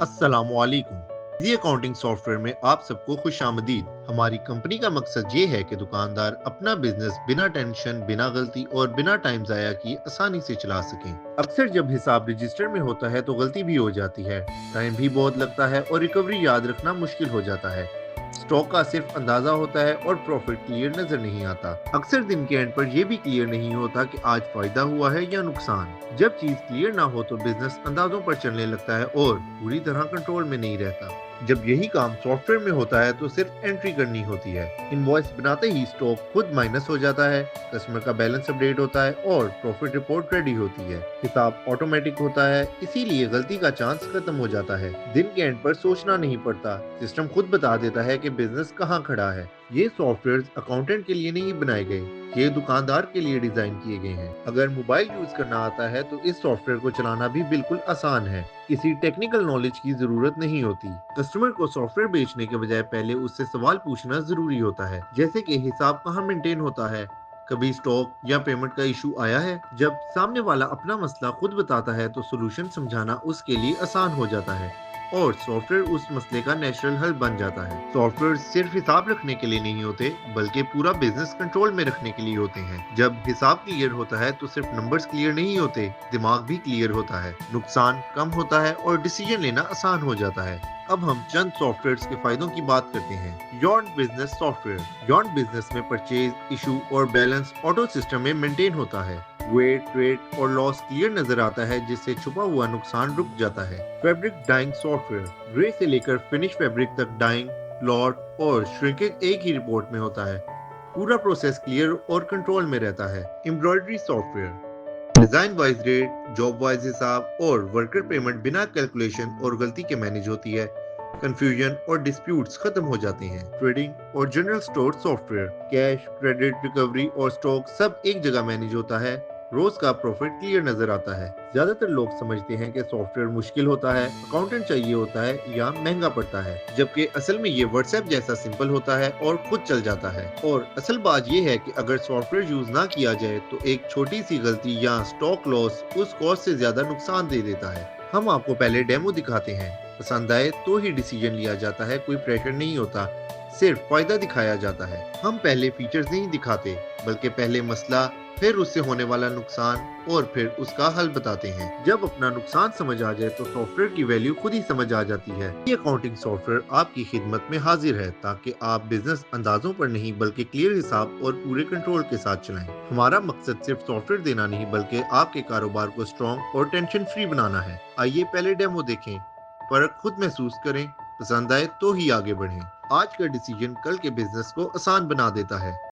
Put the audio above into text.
अस्सलाम वालेकुम। जी accounting software में आप सबको खुश आमदीद। हमारी कंपनी का मकसद ये है कि दुकानदार अपना बिजनेस बिना टेंशन, बिना गलती और बिना टाइम जाया किए आसानी से चला सकें। अक्सर जब हिसाब रजिस्टर में होता है तो गलती भी हो जाती है, टाइम भी बहुत लगता है और रिकवरी याद रखना मुश्किल हो जाता है। स्टॉक का सिर्फ अंदाजा होता है और प्रॉफिट क्लियर नजर नहीं आता। अक्सर दिन के एंड पर यह भी क्लियर नहीं होता कि आज फायदा हुआ है या नुकसान। जब चीज क्लियर ना हो तो बिजनेस अंदाजों पर चलने लगता है और पूरी तरह कंट्रोल में नहीं रहता। जब यही काम सॉफ्टवेयर में होता है तो सिर्फ एंट्री करनी होती है। इनवॉइस बनाते ही स्टॉक खुद माइनस हो जाता है, कस्टमर का बैलेंस अपडेट होता है और प्रॉफिट रिपोर्ट रेडी होती है। हिसाब ऑटोमेटिक होता है, इसीलिए गलती का चांस खत्म हो जाता है। दिन के एंड पर सोचना नहीं पड़ता, सिस्टम खुद बता देता है कि बिजनेस कहाँ खड़ा है। ये सॉफ्टवेयर अकाउंटेंट के लिए नहीं बनाए गए, ये दुकानदार के लिए डिजाइन किए गए हैं। अगर मोबाइल यूज करना आता है तो इस सॉफ्टवेयर को चलाना भी बिल्कुल आसान है। किसी टेक्निकल नॉलेज की जरूरत नहीं होती। कस्टमर को सॉफ्टवेयर बेचने के बजाय पहले उससे सवाल पूछना जरूरी होता है, जैसे कि हिसाब कहाँ मेंटेन होता है, कभी स्टॉक या पेमेंट का इशू आया है। जब सामने वाला अपना मसला खुद बताता है तो सॉल्यूशन समझाना उसके लिए आसान हो जाता है और सॉफ्टवेयर उस मसले का नेचुरल हल बन जाता है। सॉफ्टवेयर सिर्फ हिसाब रखने के लिए नहीं होते, बल्कि पूरा बिजनेस कंट्रोल में रखने के लिए होते हैं। जब हिसाब क्लियर होता है तो सिर्फ नंबर्स क्लियर नहीं होते, दिमाग भी क्लियर होता है, नुकसान कम होता है और डिसीजन लेना आसान हो जाता है। अब हम चंद सॉफ्टवेयर के फायदों की बात करते हैं। Yawned business software. Yawned business में परचेज, इशू और बैलेंस ऑटो सिस्टम में मेंटेन होता है। वेट, रेट और लॉस क्लियर नजर आता है, जिससे छुपा हुआ नुकसान रुक जाता है। Fabric dying software. ग्रे से लेकर फिनिश फैब्रिक तक डाइंग, लॉट और श्रिंकेज एक ही रिपोर्ट में होता है। पूरा प्रोसेस क्लियर और कंट्रोल में रहता है। Embroidery software. Design wise rate, job wise हिसाब और वर्कर पेमेंट बिना कैलकुलेशन और गलती के मैनेज होती है। कंफ्यूजन और डिस्प्यूट्स खत्म हो जाते हैं। ट्रेडिंग और general store software. Cash, credit, recovery और स्टॉक सब एक जगह मैनेज होता है। रोज का प्रॉफिट क्लियर नजर आता है। ज्यादातर लोग समझते हैं कि सॉफ्टवेयर मुश्किल होता है, अकाउंटेंट चाहिए होता है या महंगा पड़ता है, जबकि असल में ये व्हाट्सएप जैसा सिंपल होता है और खुद चल जाता है। और असल बात ये है कि अगर सॉफ्टवेयर यूज ना किया जाए तो एक छोटी सी गलती या स्टॉक लॉस उस कॉस्ट से ज्यादा नुकसान दे देता है। हम आपको पहले डेमो दिखाते हैं, पसंद आए तो ही डिसीजन लिया जाता है। कोई प्रेशर नहीं होता, सिर्फ फायदा दिखाया जाता है। हम पहले फीचर्स नहीं दिखाते, बल्कि पहले मसला, फिर उससे होने वाला नुकसान और फिर उसका हल बताते हैं। जब अपना नुकसान समझ आ जाए तो सॉफ्टवेयर की वैल्यू खुद ही समझ आ जाती है। ये अकाउंटिंग सॉफ्टवेयर आपकी खिदमत में हाजिर है, ताकि आप बिजनेस अंदाजों पर नहीं बल्कि क्लियर हिसाब और पूरे कंट्रोल के साथ चलाएं। हमारा मकसद सिर्फ सॉफ्टवेयर देना नहीं, बल्कि आपके कारोबार को स्ट्रॉन्ग और टेंशन फ्री बनाना है। आइए पहले डेमो देखें, फर्क खुद महसूस करें, पसंद आए तो ही आगे बढ़ें। आज का डिसीजन कल के बिजनेस को आसान बना देता है।